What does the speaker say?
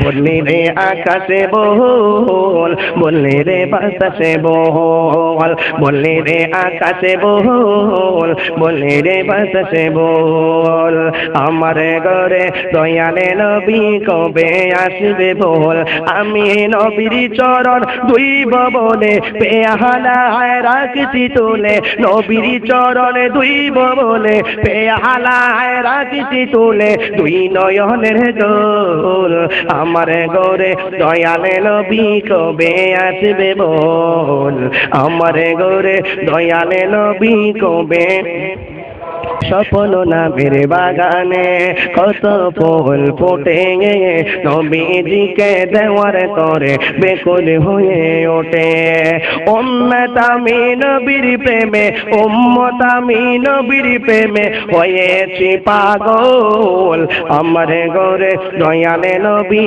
বললি রে আকাশে বল, বললি রে বাতাসে বল, বললি রে আকাশে বল, বললি রে বাতাসে বল, আমার ঘরে দয়ালে নবী কবে আসবে বল। আমি নবীর চরণ দুই ভবনে পেয়ালায় রাখছি তুলে, নবীর চরণে দুই ভবনে পেয়ালায় রাখছি তুলে, দুই নয়নের জল, আমার ঘরে দয়ালে নবী কবে আসবে বল, আমার ঘরে দয়ালে নবী কবে। স্বপ্ন নামের বাগানে কত ফুল ফোটে, নবীজিকে দেওয়ার তরে বেকুল হয়ে ওঠে। উম্মত আমি নবীর প্রেমে, উম্মত আমি নবীর প্রেমে হয়েছি পাগল, আমার ঘরে দয়ালে নবী